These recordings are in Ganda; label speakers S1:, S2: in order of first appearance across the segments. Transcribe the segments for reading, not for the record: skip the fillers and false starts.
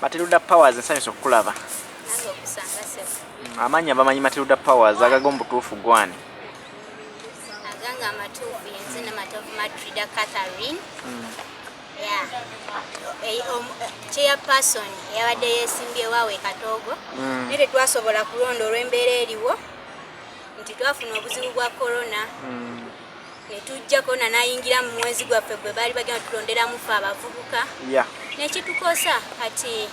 S1: Matilda Powers nsanyusa okukulaba.
S2: Nange okusanga sebo.
S1: Amaanyi abamanyi Matilda Powers agaga omutuufu gwani.
S2: Aganga amatuufu yenze n'amatuufu Matilda Catherine. Chairperson yabadde yeesimbye waawe Katogo naye twasobola kulonda olw'embeera eriwo nti twafuna obuzibu bwa corona ne tujja corona n'ayingira mu mwezi gwaffe gwe baali bagenda tulonderamu ffe abavubuka nekitukosa kati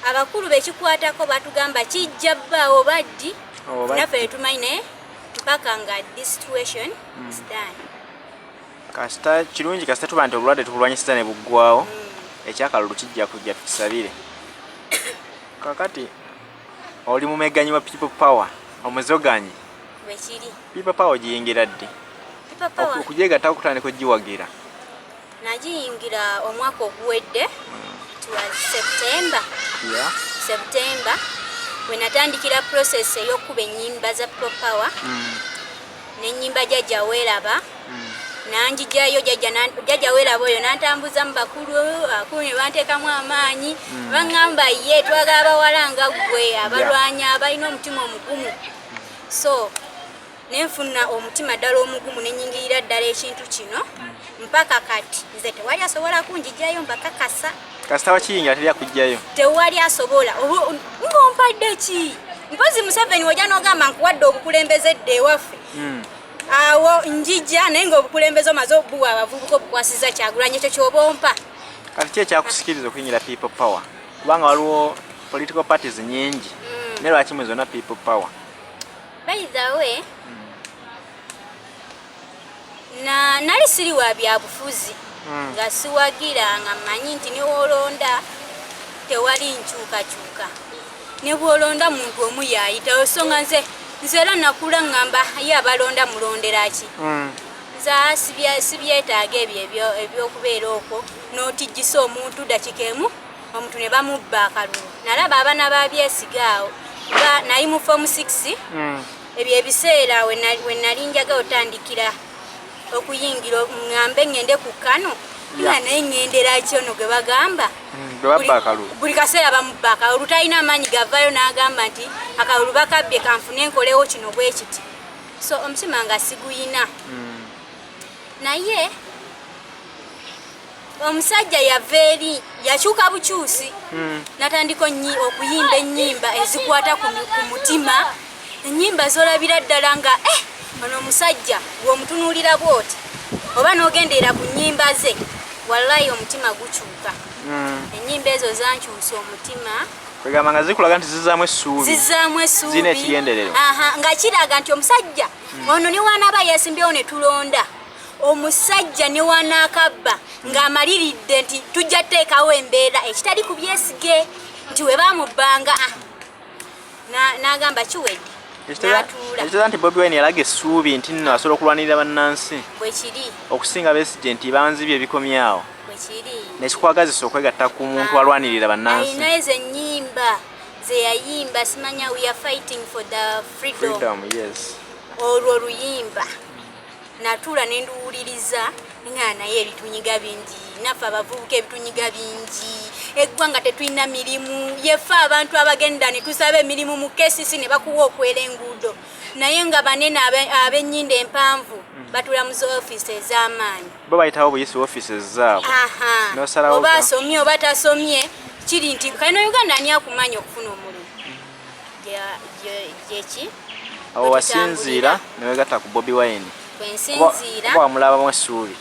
S2: abakulu bekikwatako batugamba kijja bbaawo baddi naffe tetumanyi naye mpaka nga this situation is done.
S1: Kasita kirungi kasita tuba nti obulwadde tubulwanyisa ne buggwawo ekyakalulu kijja kujja tukisabire. Kakati oli mumeganyi wa People Power omuzoganyi
S2: bwekiri
S1: People Power giyingira ddi okujegatta okutandika ogiwagira?
S2: Nagiyingira omwaka oguwedde September we natandikira process ey'okuba ennyimba za People Power n'ennyimba jjajja weeraba nanjijayo jjajja weeraba oyo nantambuza mu bakulu ne banteekamu amaanyi baŋŋamba ye twagala abawala nga ggwe abalwanya abalina omutima omugumu so nenfuna omutima ddala omugumu nenyingirira ddala ekintu kino mpaka kati nze tewali asobola kunjijayo mbakakasa.
S1: Kasita wakiyingira teri akujjayo? Tewali
S2: asobola. Ng'ompadde ki? Mpozi Museveni wajja n'ogamba nkuwadde obukulembeze dde ewaffe awo njija naye ng'obukulembeze omaze obuwa abavubuka obukwasiza Kyagulanyi ekyo ky'obompa.
S1: Kati ki ekyakusikiriza okuyingira People Power? Kubanga waliwo political parties nyingi naye lwaki mwe zonna People Power?
S2: By the way, nali siri wa byabufuzi nga siwagira nga mmanyi nti niwoolonda tewali nkyukakyuka ne bwolonda muntu omu yaayitawo so nga nze era nakula ngamba ye abalonda mulondera ki nza sibyetaaga ebyo ebyokubeera okwo n'otijjisa omuntu dakika emu omuntu ne bamubba akalulu. Nalaba abaana babyesigaawo nayi mu form 6 ebyo ebiseera we nali njaga otandikira okuyingira ngambe ngende ku Kano nga naye ngendera kyono gwe bagamba buli kaseera bamubba akalulu talina amaanyi gavayo n'agamba nti akalulu bakabbye kanfune nkolewo kino bwe kiti so omutima nga siguyina naye omusajja yava eri yakyuka bukyusi natandika okuyimba ennyimba ezikwata ku mutima ennyimba zolabira ddala nga ono omusajja bw'omutunuulira bw'oti oba n'ogendeera ku nnyimba ze wallahi omutima gukyuka. Ennyimba ezo zankyusa omutima
S1: kwegamba nga zikulaga nti zizaamu essuubi zina ekigenderero
S2: nga kiraga nti omusajja ono ne wanaaba yeesimbyewo ne tulonda omusajja ne wanaakabba ng'amaliridde nti tujja teekawo embeera ekitali ku Besigye nti we baamubbanga n'agamba kiwedde
S1: ekitera nti Bobi Wine yalaga essuubi nti nno asobola okulwanirira bannansi
S2: bwekiri
S1: okusinga Besigye nti banzibye ebikomyawo
S2: bwekiri
S1: nekikwagazisa okwegatta ku muntu alwanirira bannansi.
S2: Ayina ezo ennyimba ze yayimba simanya we are fighting for the freedom
S1: yes.
S2: Olwo oluyimba natuula ne nduwuliriza nga naye ebitunyiga bingi naffe abavubuka ebitunyiga bingi eggwanga tetulina mirimu yeffe abantu abagenda ne tusaba emirimu mu KCC ne bakuwa okwera enguudo naye nga banene ab'ennyindo empanvu batula mu ofiisi ez'amaanyi
S1: bo bayitawo buyisi ofiisi zaabwe
S2: oba asomye oba tasomye kiri nti kalina Uganda ani akumanya okufuna omulimu gyeki
S1: awo wasinziira ne wegatta ku Bobi Wine
S2: kwensinziira
S1: wamulabamu essuubi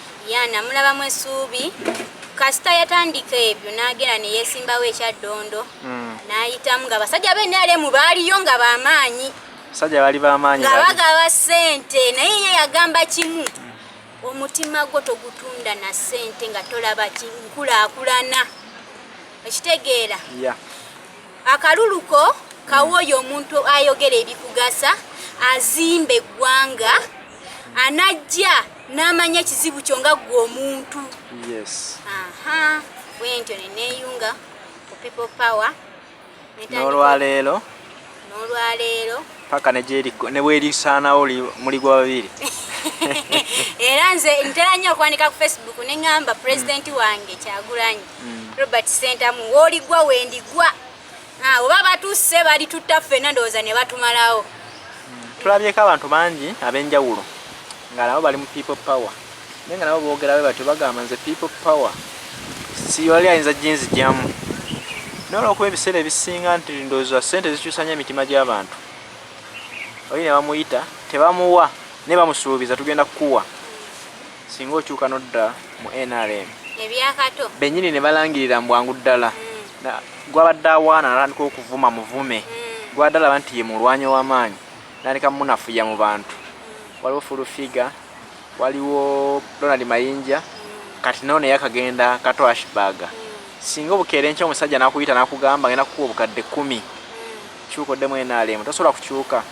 S2: namulabamu essuubi kasita yatandika ebyo n'agera ne yeesimbawo ekyaddondo n'ayitamu nga basajja b'NRM baaliyo nga b'amaanyi
S1: basajja baali b'amaanyi
S2: nga bagaba ssente naye ye yagamba kimu omutima gwo togutunda na ssente nga tolaba nkulaakulana ekitegeera akaluluko kawoyo omuntu ayogera ebikugasa azimba eggwanga anajja n'amanya ekizibu kyo nga gwe omuntu bwentyo neneeyunga ku People Power
S1: n'olwaleero paka ne bwerisaanawo muli gwa babiri
S2: era nze ntera nnyo okwanika ku Facebook ne ŋŋamba pulezidenti wange Kyagulanyi Robert Center mu woligwa wendigwa oba batusse bali tutta ffenna ndowooza ne batumalawo.
S1: Tulabyeko abantu bangi ab'enjawulo nga nabo bali mu people power naye nga nabo boogerawe batyo bagamba nze people power si wali ayinza jinsi jamu n'olwokuba ebiseera ebisinga nti ndowooza ssente zikyusa nnyo emitima gy'abantu oli ne bamuyita tebamuwa ne bamusuubiza tugenda kukuwa singa okyuka n'odda mu NRM
S2: ebyakato
S1: bennyini ne balangirira mbwangu ddala gwabadde awaana n'atandika okuvuma muvume gwabadde alaba nti ye mulwanyi w'amaanyi n'aleka munafuya mu bantu waliwo Fulufiga waliwo Donald Mayinja kati none yakagenda kato ashbaga singa obukeere enkya omusajja n'akuyita n'akugamba ngenda kukuwa obukadde 10 kyukoddemu NRM tosobola kukyuka.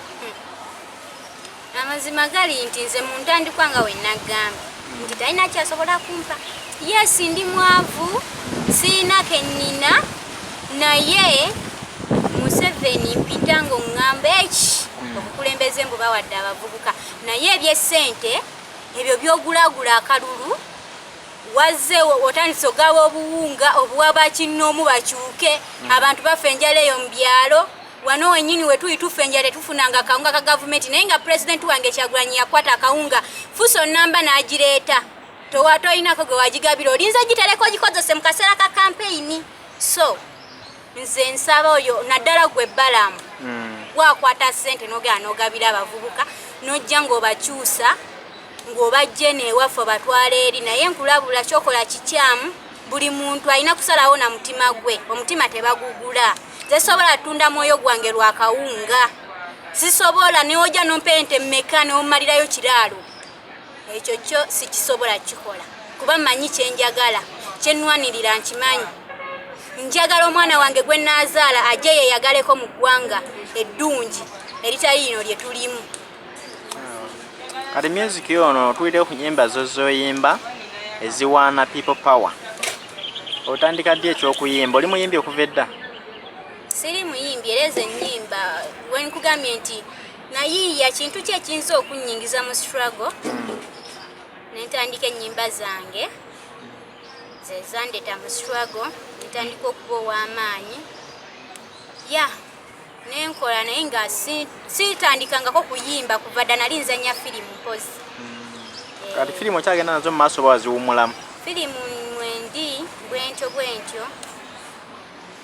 S2: Amazima gali nti nze mu ntandikwa nga we nagamba nti talina kyasobola kumpa. Yes, ndi mwavu sina kennina naye Museveni mpita ngo ngambe okukulembeze mbu bawadde abavubuka naye eby'essente ebyo byogulagula akalulu wazze otandise ogawa obuwunga obuwa bakinnoomu bakyuke abantu bafe enjala eyo mu byalo wano wenyini wetuli tufe enjala tufunanga akawunga ka gavumenti naye nga pulezidenti wange Kyagulanyi yakwata akawunga fuso namba n'agireeta toyinako gwe wagigabira olinza gitereko gikozese mu kaseera ka kampeyini. So nze nsaba oyo naddala gwe balamu wakwata ssente n'ogenda n'ogabira abavubuka n'ojja ng'obakyusa ng'obajje n'ewaffe batwala eri naye nkulabula kyokola kikyamu buli muntu alina kusalawo na mutima gwe omutima tebagugula. Nze sobola tunda mwoyo gwange lwa kawunga sisobola neojja nompa ente mmeka n'omalirayo kiraalo ekyo kyo sikisobola kikola kuba mmanyi kyenjagala kyenwanirira nkimanyi njagala omwana wange gwe naazaala ajje yeyagaleko mu ggwanga eddungi eritali lino lye tulimu.
S1: Kati music yono tuwulire ku nnyimba zozoyimba eziwaana people power otandika ddi ekyokuyimba oli muyimbi okuva edda?
S2: Siri muyimbi era ezo ennyimba wenkugambye nti nayiiya kintu ki ekiyinza okunnyingiza mu struggle nentandika ennyimba zange zezandeta mu struggle nentandika okuba ow'amaanyi nenkola naye nga sitandikangako kuyimba kuva dda nali nzanya firimu mpozi.
S1: Kati firimu okyagenda nazo mu maaso oba waziwummulamu?
S2: Firimu mwendi bwentyo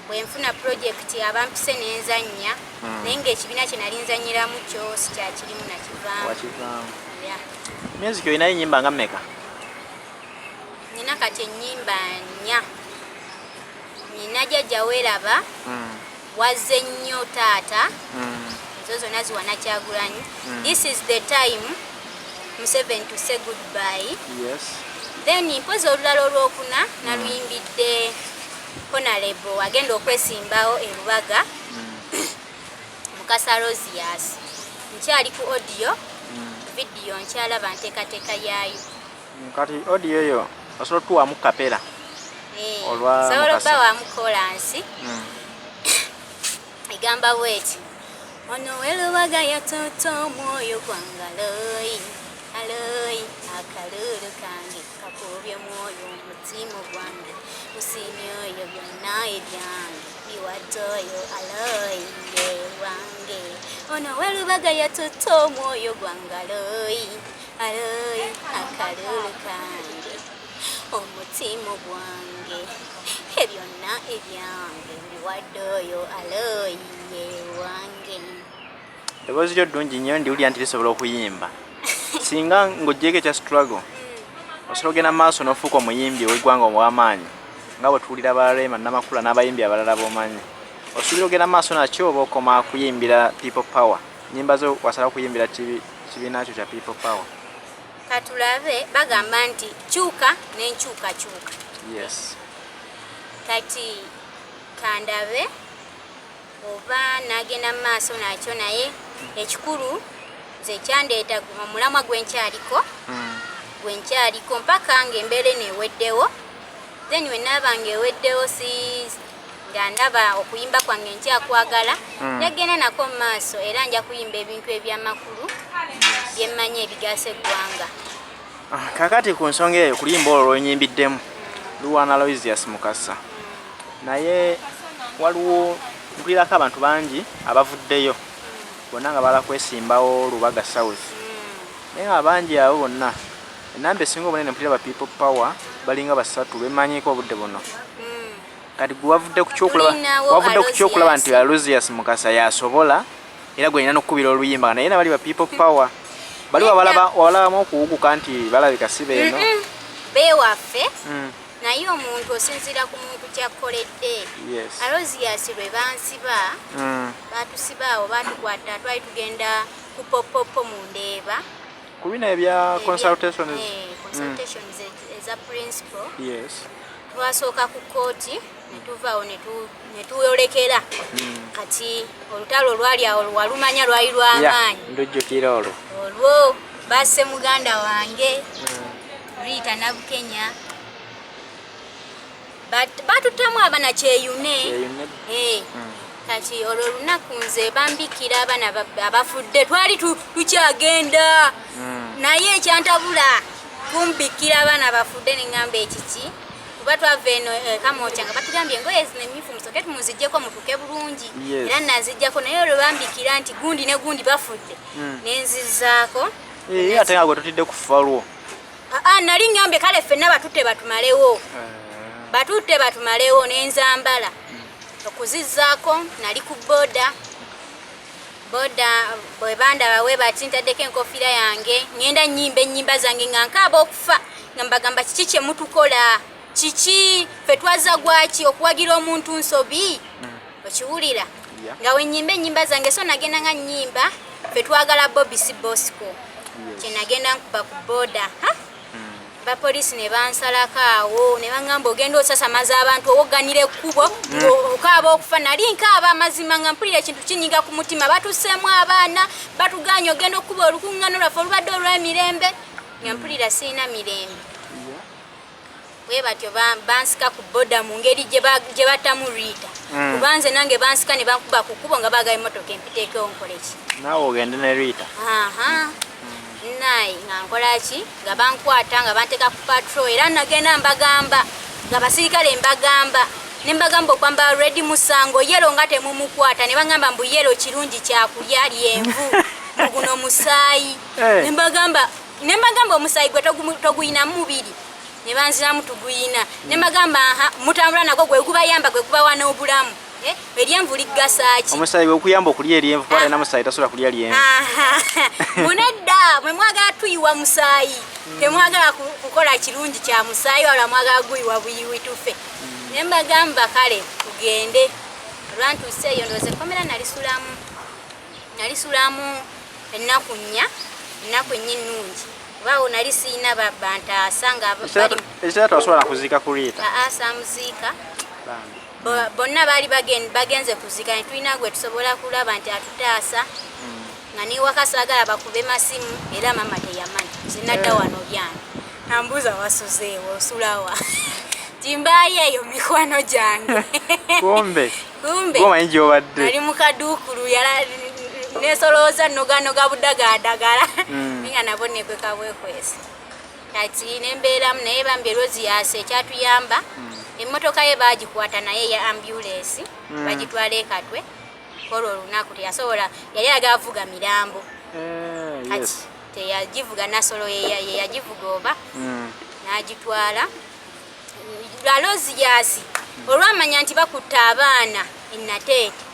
S2: bwenfuna projekiti abampise nenzanya naye ng'ekibiina kye nali nzanyiramu kyo sikyakirimu nakivaamu.
S1: Music olinayo ennyimba nga mmeka?
S2: Nina kati ennyimba 4. Nina Jjajja Weeraba, Wazze nnyo Taata, ezo zonna ziwaana Kyagulanyi. This is the time Museveni to say goodbye.
S1: Yes.
S2: Then mpozi olulala olwokuna naluyimbidde Honorable agenda okwesimbawo e Lubaga Mukasa Rosias. Nkyali ku audio video nkyalaba nteekateeka yaayo.
S1: Kati audio yo osobola tuwaamu kapera olwa Mukasa?
S2: Sobola obawaamu kolansi egamba bweti ono welubaga yatoto omwoyo gwangaloyi aloyi akalulu kange kakubye mwoyo mutima gwange musiimi oyo byonna ebyange biwadde oyo aloyi yewange ono welubaga yatoto omwoyo gwangaloyi aloyi akalulu kange omutima gwange ebyonna ebyange biwadde oyo aloyi yewange.
S1: Eddoboozi lyo ddungi nnyo ndiwulira nti lisobola okuyimba singa ng'oggyeko ekya struggle osobola ogenda mu maaso n'ofuuka omuyimbi ow'eggwanga ow'amaanyi nga bwe tuwulira Barema Namakula n'abayimbi abalala b'omanyi osuubira ogenda mu maaso nakyo oba okoma kuyimbira people power nnyimba zo wasala kuyimbira kibiina kyo kya people power?
S2: Katulabe bagamba nti kyuka n'enkyukakyuka.
S1: Yes.
S2: Kati kandabe oba nagenda mu maaso nakyo naye ekikulu nze kyandeeta omulamwa gwenkyaliko mpaka ng'embeera neeweddewo then we naaba ng'eweddewo nga ndaba okuyimba kwange nkyakwagala negenda nako mu maaso era nja kuyimba ebintu eby'amakulu byemmanyi ebigasa eggwanga.
S1: Kakati ku nsonga eyo kulimba olwo lwenyimbiddemu Luwaana Aloysius Mukasa naye waliwo mpulirako abantu bangi abavuddeyo bonna nga bala kwesimbawo Lubaga South naye abangi abo bonna enamba esinga obunene mpulira ba people power balinga basatu bemanyiko obudde buno kati gwe wavudde ku kyokulaba nti Aloysius Mukasa yasobola era gwe alina n'okkubira oluyimba naye nabali ba people power bali walabamu okuwuguka nti balabika si beeno
S2: beewaffe naye omuntu osinziira ku muntu kyakkoledde Aloysius lwe bansiba batusibaawo batukwata twali tugenda ku popopo mu Ndeeba
S1: ku bino ebya consultations
S2: eza principal twasooka ku kooti netuvaawo netuyolekera kati olutalo olwali awo walumanya lwali lw'amaanyi
S1: ndujjukira
S2: olwo basse muganda wange Rita Nabukenya batutamu abana kyeyune kati olwo lunaku nze bambikira abana abafudde twali tukyagenda naye ekyantabula kumbikira abana abafudde neŋŋamba ekiki kuba twava eno Kamotya nga batugambye engoye zino emmyufu musooke tumuziggyeko mutuke bulungi era naziggyako naye olwo bambikira nti gundi ne gundi bafudde nenzizzaako
S1: ate nga gwe tutidde kufa lwo
S2: nali ngambye kale ffenna batutte batumalewo nenzambala okuzizzaako nali ku boda bwe bandaba we bati ntaddeko enkofiira yange ngenda nnyimba ennyimba zange nga nkaaba okufa nga mbagamba kiki kye mutukola kiki ffe twaza gwaki okuwagira omuntu nsobi okiwulira nga we nnyimba ennyimba zange so nagenda nga nnyimba ffe twagala Bobi si Bosco kye nagenda nkuba ku boda bapoliisi ne bansalako awo ne baŋŋamba ogenda osasamaza abantu owogganira ekkubo okaaba okufa nali nkaaba amazima nga mpulira ekintu kinyiga ku mutima batusseemu abaana batuganya ogenda okkuba olukuŋŋaano lwaffe olubadde olw'emirembe nga mpulira sirina mirembe bwe batyo bansika ku boda mu ngeri gye battamu Rita kubanze nange bansika ne bankuba ku kkubo nga baagala emmotoka empiteekewo nkoleki
S1: naawe ogende ne Rita
S2: naye nga nkolaki nga bankwata nga banteeka ku patrol era nagenda mbagamba nga basirikale mbagamba ne mbagamba okwambala redi musango yero nga temumukwata ne bangamba mbu yero kirungi kyakulya lyenvu muguno musaayi ne mbagamba omusaayi gwe toguyina mubiri ne banziramu tuguyina ne mbagamba mutambula nagwo gwe gubayamba gwe gubawa n'obulamu eryenvu liggasaki
S1: omusaayi okuyamba okulya eryenvu kuba alina musaayi tasobola kulya lyenvu
S2: munedda mwe mwagala tuyiwa musaayi temwagala kukola kirungi kya musaayi wala mwagala guyiwa buyiwi tufe ne mbagamba kale tugende olwantuuseeyo ndowooza ekkomera nalisulamu ennaku nnya ennungi kubaawo nali siina bantaasa nga
S1: ekitera twasobola nakuziika ku Rita
S2: saamuziika bonna baali bagenze kuziika ne tulina gwe tusobola kulaba nti atutaasa nga niwaka saagala bakube masimu era mama teyamanyi zinadda wano byange ambuuza wasuzeewo osulawa timbayi eyo mikwano gyange
S1: kumbe omanyi gyobadde
S2: nali mukaduukulu nesolooza noganoga budagadagala nga nabo nekwekabwekwesi kati nembeeramu naye bambi Aloysius ekyatuyamba emmotoka ye bagikwata naye ya ambulance bagitwala ekatwe olwo olunaku teyasobola yali agavuga mirambo kati teyagivuga nasolo ye yagivuga oba n'agitwala Aloysius olwamanya nti bakutta abaana ennateete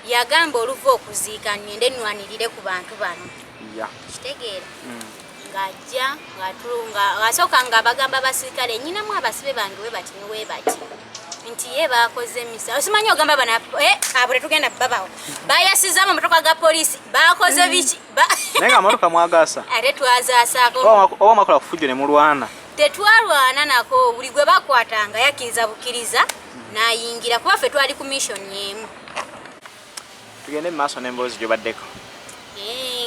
S2: yagamba oluva okuziika ngende nnwanirire ku bantu bano kitegeera ng'ajja ng'asooka nga bagamba basirikale nyinamu abasibe bange we bati ne we bati nti ye bakoze emisa osimanyi ogamba bana abo tetugenda babawo bayasizaamu motoka ga poliisi bakoze biki
S1: naye nga motoka mwagaasa
S2: ate twazaasaako
S1: oba mwakola kufujjo ne mulwana
S2: tetwalwana nako buli gwe bakwatanga yakkiriza bukkiriza n'ayingira kuba ffe twali ku missoni emu
S1: tugende mu maaso n'emboozi gy'obaddeko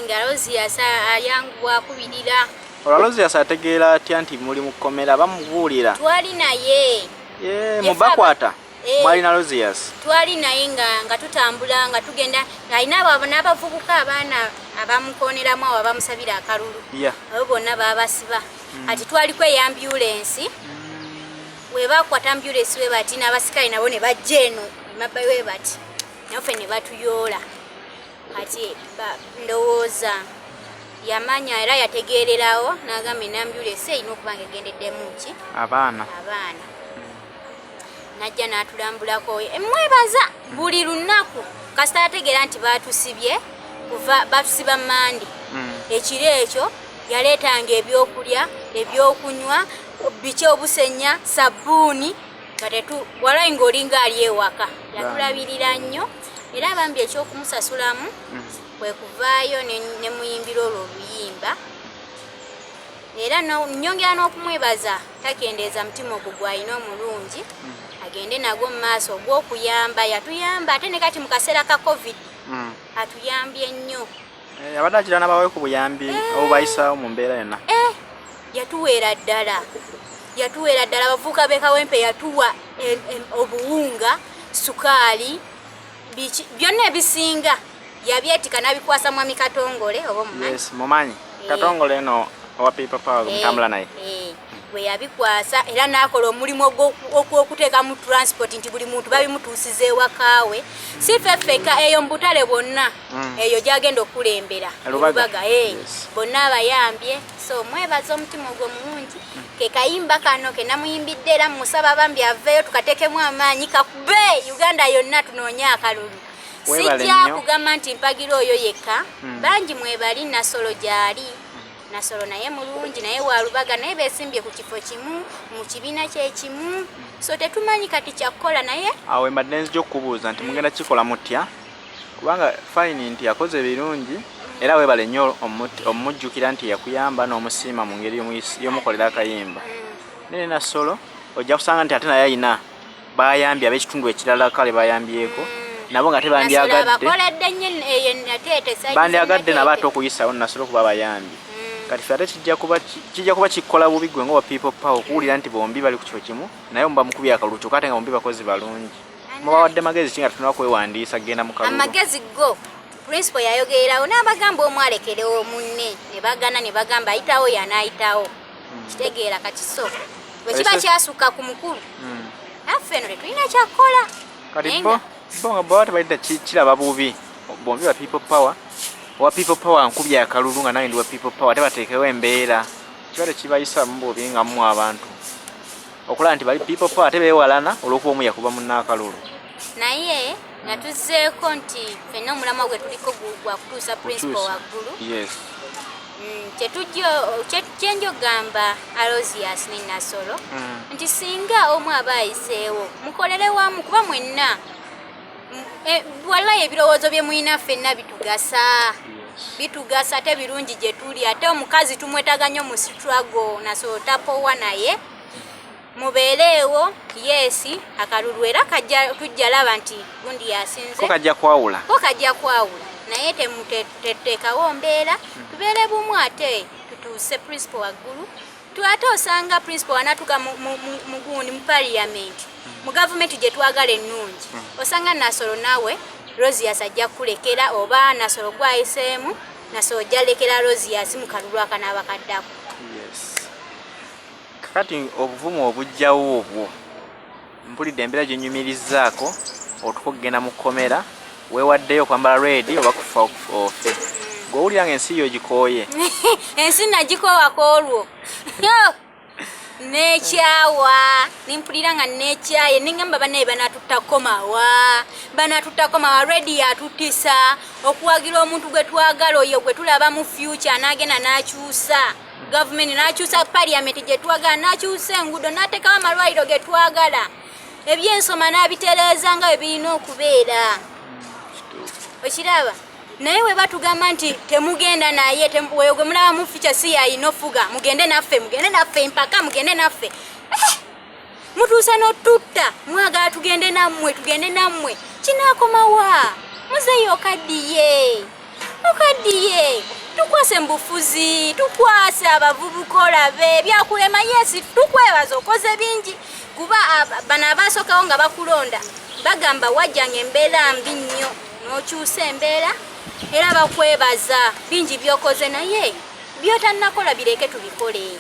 S2: nga Aloysius ayanguwa akubirira
S1: Aloysius ategeera atya nti muli mu kkomera bamubuulira
S2: twali naye
S1: mubakwata mwali na Aloysius
S2: twali naye nga tutambula nga tugenda alina n'abavubuka abaana abamukooneramu awo abamusabira akalulu abo bonna babasiba ati twali kweya ambulance webakwata ambulance we bati n'abasikale nabo ne bajja eno emabbayi we bati naffe ne batuyoola kati ndowooza yamanya era yategeererawo n'agamba enambulance erina okuba nga egendeddemu ki
S1: abaana
S2: najja n'atulambulako mwebaza buli lunaku kasita yategeera nti batusibye kuva batusiba Mandi ekiro ekyo yaleetanga ebyokulya ebyokunywa biki obusenya sabbuuni walayi ng'olinga ali ewaka yatulabirira nnyo era bambi ekyokumusasulamu kwe kuvaayo ne muyimbira olwo oluyimba era nnyongera n'okumwebaza takendeeza mutima ogwo gw'alina omulungi agende nagwo mu maaso ogw'okuyamba yatuyamba ate ne kati mu kaseera ka covid atuyambye nnyo
S1: abadde akira n'abawe ku buyambi obubayisaawo mu mbeera yonna
S2: yatuweera ddala abavubuka b'ekawempe yatuwa obuwunga sukaali byonna ebisinga yabyetika n'abikwasa mwami Katongole oba
S1: mumanyi Katongole eno owa People Power mutambula naye
S2: bwe yabikwasa era n'akola omulimu ogw'okuteeka mu transport nti buli muntu babimutuusiza ewakaawe si ffeffeka eyo mu butale bwonna eyo gyagenda okulembera Lubaga bonna abayambye so mwebaza omutima ogwo mulungi ke kayimba kano ke namuyimbidde era musaba bambi aveeyo tukateekemu amaanyi kakube Uganda yonna tunoonye akalulu sijja kugamba nti mpagira oyo yekka bangi mwebali Nasolo gyali Nasolo naye mulungi naye wa Lubaga naye beesimbye ku kifo kimu mu kibiina kyekimu so tetumanyi kati kyakukola naye
S1: awo mbadde nzija okubuuza nti mugenda kikola mutya kubanga fayini nti yakoze birungi era weebale nnyo omujjukira nti yakuyamba n'omusiima mu ngeri y'omukolera akayimba naye Nasolo ojja kusanga nti ate naye ayina bayambye ab'ekitundu ekirala kale bayambyeko nabo nga tebandyagadde nabo ate okuyisawo Nasolo kuba bayambi kati ffe ate kijja kuba kikola bubi gwe ng'owa People Power okuwulira nti bombi bali ku kifo kimu naye muba mukubya akalulu kyokka ate nga bombi bakozi balungi mubawadde magezi ki nga tunula kwewandiisa genda mu kalulu
S2: amagezi go principal yayogererawo n'abagamba omu alekerewo munne ne bagana ne bagamba ayitawo y'anaayitawo kitegeera kati so bwe kiba kyasukka ku mukulu naffe eno tetulina kyakukola
S1: kati bo nga baba tebalidda kiraba bubi bombi ba People Power owa People Power nkubya akalulu nga naye ndi wa People Power tebateekewo embeera kibadde kibayisamu bubi nga mu abantu okulaba nti bali People Power tebeewalana olw'okuba omu yakuba munnaakalulu
S2: naye nga tuzzeeko nti ffenna omulamwa gwe tuliko gwa kutuusa principal waggulu kyenjogamba Aloysius ne Nasolo nti singa omu aba ayiseewo mukolere wamu kuba mwenna wallahi ebirowoozo bye mulina ffenna bitugasa ate birungi gye tuli ate omukazi tumwetaaga nnyo mu struggle Nasolo tapowa naye mubeereewo yesi akalulu era tujja laba nti gundi yasinze
S1: ko kajja kwawula
S2: naye temuteekawo mbeera tubeere bumu ate tutuuse principal waggulu ate osanga principal wanatuka mugundi mu parliament mu gavumenti gye twagala ennungi osanga Nasolo naawe Aloysius ajja kulekera oba Nasolo gwayiseemu Nasolo ojja lekera Aloysius mu kalulu akanaaba kaddako
S1: kakati obuvumu obujjawo obwo mpulidde embeera gyenyumirizaako otuko kugenda mu kkomera weewaddeyo okwambala reedi oba kufa ofe gw'owulira nga ensi yo gikooye
S2: ensi nagikoowako olwo nekyawa nimpulira nga nekyaye nengamba banaye banatutakomawa reedi yatutisa okuwagira omuntu gwe twagala oyo gwe tulaba mu future n'agenda n'akyusa gavumenti n'akyusa parliament gye twagala n'akyusa enguudo n'ateekawo amalwaliro ge twagala ebyensoma n'abitereeza nga bwe birina okubeera okiraba naye we batugamba nti temugenda naye weyo gwe mulaba mu future si yayina ofuga mugende naffe mpaka mugende naffe mutuusa n'otutta mwagala tugende nammwe kinaakomawa muzeeyo okaddiye tukwase mbufuzi tukwase abavubuka olabe byakulema yesi tukwebaza okoze bingi kuba bano abasookawo nga bakulonda bagamba wajjanga embeera mbi nnyo n'okyusa embeera era bakwebaza bingi byokoze naye byotannakola bireke tubikole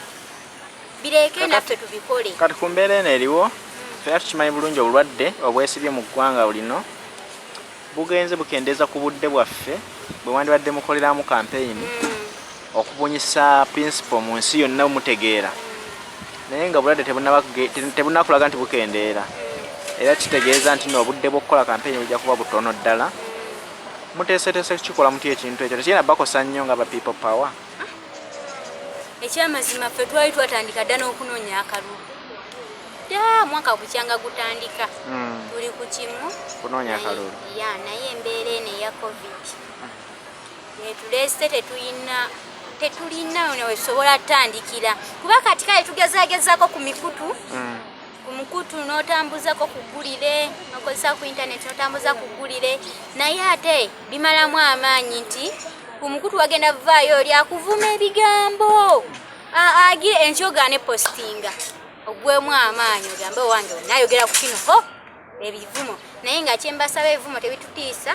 S2: bireke naffe tubikole.
S1: Kati ku mbeera eno eriwo ffe tukimanyi bulungi obulwadde obwesibye mu ggwanga lino bugenze bukendeeza ku budde bwaffe bwe wandibadde mukoleramu kampeyini okubunyisa principle mu nsi yonna mutegeera naye nga bulwadde tebunakulaga nti bukendeera era kitegeeza nti n'obudde bw'okukola kampeyini bujja kuba butono ddala muteeseteese kukikola mutya ekintu ekyo tekirina bakosa nnyo nga ba people power.
S2: Ekyamazima ffe twali twatandika dda n'okunoonya akalulu dda mwaka bukyanga gutandika tuli ku kimu
S1: kunoonya akalulu
S2: naye embeera eno eya covid netulese tetulina we tusobola tandikira kuba kati kale tugezaagezako ku mikutu ku mukutu n'otambuzako ku ggulire nokozesa ku internet n'otambuza ku ggulire naye ate bimalamu amaanyi nti ku mukutu wagenda vaayo oli akuvuma ebigambo agire enkyoga ne postinga ogwemu amaanyi ogambe owange onayogera ku kino ebivumo naye nga kyembasaba ebivumo tebitutiisa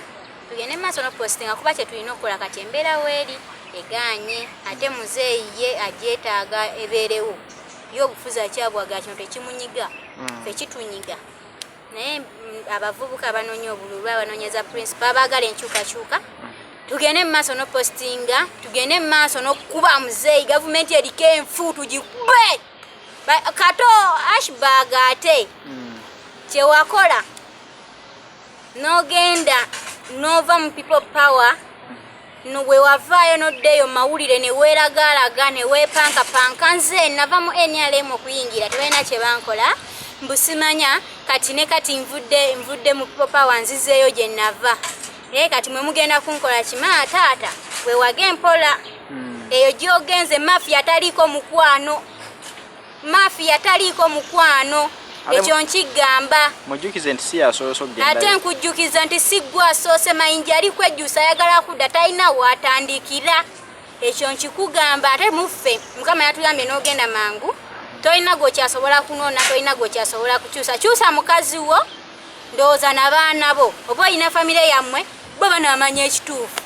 S2: tugende maaso no postinga kuba kye tulina okukola kati embeera weeri eganye ate muzeeyi ye agyetaaga ebeerewo yo obufuzi akyabwaga kino tekimunyiga tekitunyiga naye abavubuka abanoonya obululu abanoonyeza principal abaagala enkyukakyuka tugende mu maaso no postinga tugende mu maaso n'okukuba muzeeyi gavumenti eriko enfu tugikube kato ashbag ate kyewakola n'ogenda n'ova mu people power we wavaayo n'oddeeyo mawulire ne weeragaalaga ne weepankapanka nze nava mu NRM okuyingira tebalina kye bankola mbusimanya kati ne kati nvudde mu people power nzizeeyo gye nava kati mwe mugenda kunkola kima taata we wage mpola eyo gy'ogenze mafiya taliiko mukwano ekyo nkigamba
S1: mujjukize nti si yasoose okugenda
S2: ate nkujjukiza nti si ggwe asoose mayinji ali kwejjusa ayagala kudda talina waatandikira ekyo nkikugamba ate muffe mukama yatuyambye n'ogenda mangu tolina gwokyasobola kunoona tolina gwokyasobola kukyusa mukazi wo ndowooza n'abaana bo oba olina famire yammwe bo banaamanya ekituufu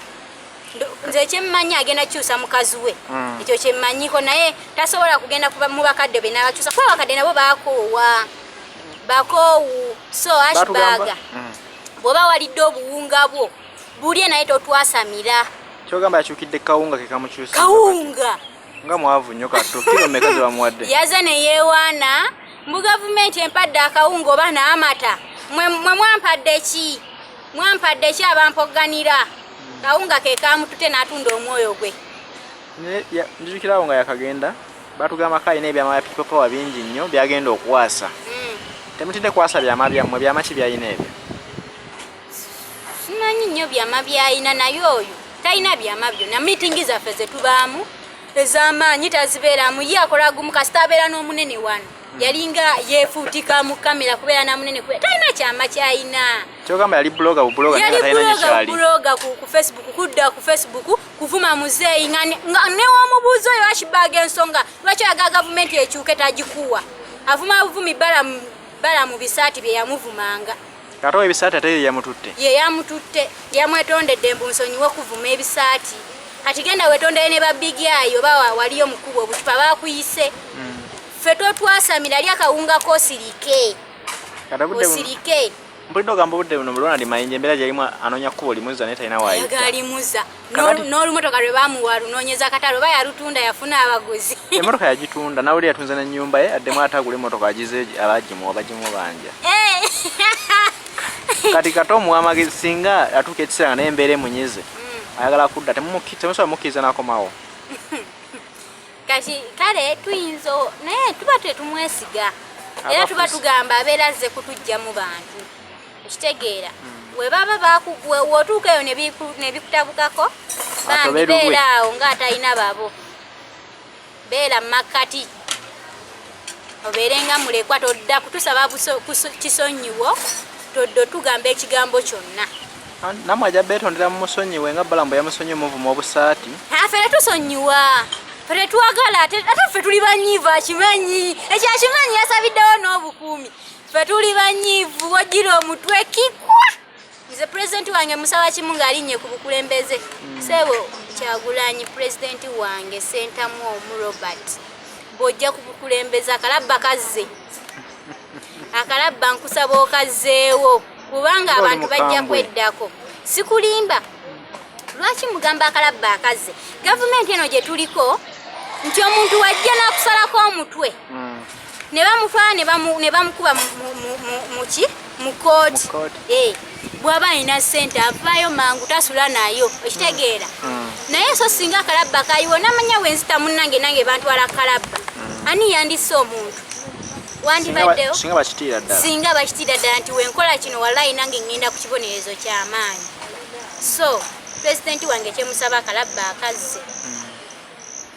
S2: nze kyemmanyi agenda kukyusa mukazi we ekyo kyemmanyiko naye tasobola kugenda mu bakadde be n'abakyusa kuba abakadde nabo bakoowu so ashbaga bw'oba walidde obuwunga bwo bulye naye totwasamira
S1: kyogamba yakyukidde kawunga kekamukyusa
S2: kawunga
S1: nga mwavu nnyo katto kiro mmeka ze bamuwadde
S2: yaza ne yeewaana mbu gavumenti empadde akawunga oba n'amata mwe mwampadde ki abampoganira kawunga ke kamutute n'atunda omwoyo gwe
S1: njukirawo nga yakagenda batugamba kayina ebyama bya people power bingi nnyo byagenda okuwaasa temutidde kwasa byama byammwe byama ki byayina ebyo
S2: simanyi nnyo byama byayina naye oyo talina byama byonna miitingi zaffe ze tubaamu ez'amaanyi tazibeeramu ye akola gumu kasita abeera n'omunene wano yalinga yeefuutika mu kamera kubeera na munene talina kyama kyayina
S1: kyogamba yali buloga
S2: ku Facebook kudda ku Facebook kuvuma muzeeyi nga newamubuuza oyo ashibaaga ensonga lwaki oyaga gavumenti ekyuke tagikuwa avuma buvumi bala mu bisaati bye yamuvumanga
S1: kato ebisaati ate ye
S2: yamututte yamwetondedde mbunsonyiwe okuvuma ebisaati kati genda wetondere ne babigi ayo oba waliyo mukubu obucupa bakuyise ffe totwasamira ali akawunga kosirike
S1: mpulidde ogamba obudde buno bulonali mayinja embeera gyalimu anoonya kkubo limuza naye talina
S2: waayagalimuza n'olumotoka lwe bamuwa lunoonyeza katale oba yalutunda yafuna abaguzi
S1: emotoka yagitunda nawuli yatunze n'ennyumba ye addemu ate agula emotoka agize abagimubanja kati kati omuwa amagezi singa atuuka ekiseera naye embeera emunyize ayagala kudda temusobola mukkiriza n'akomawo
S2: kati kale tuyinza naye tuba tetumwesiga era tuba tugamba abeera azze kutujja mu bantu ekitegeera we baba wotuuka eyo nebikutabukako bambi beera awo ng'atalina babo beera mu makkati obeerenga mulekwa todda kutusaba kisonyiwo todde tugamba ekigambo kyonna
S1: namwe ajja beetondera mu musonyiwe nga balambo yamusonyi omuvuma obusaati
S2: ffe tetusonyiwa ffe tetwagala ate ffe tuli banyiivu akimanyi ekyo akimanyi yasabiddewo n'obukuumi ffe tuli banyiivu wagira omutwe kikwa nze pulezidenti wange musaba kimu ng'alinnye ku bukulembeze sebo Kyagulanyi pulezidenti wange sentamu omu Robert bw'ojja kukulembeza akalabba kazze akalabba nkusaba okazzeewo kubanga abantu bajja kweddako sikulimba lwaki mugamba akalabba akazze gavumenti eno gye tuliko nti omuntu wajja n'akusalako omutwe ne bamutwala ne bamukuba mu kooti bw'aba alina ssente avaayo mangu tasula nayo ekitegeera naye so singa akalabba kayiwo namanya wenzita munnange nange bantwala akalabba ani yandisse omuntu wandibaddeyo singa bakitiira ddala nti wenkola kino wallahi nange ngenda ku kibonerezo ky'amaanyi so pulezidenti wange kyemusaba akalabba akazze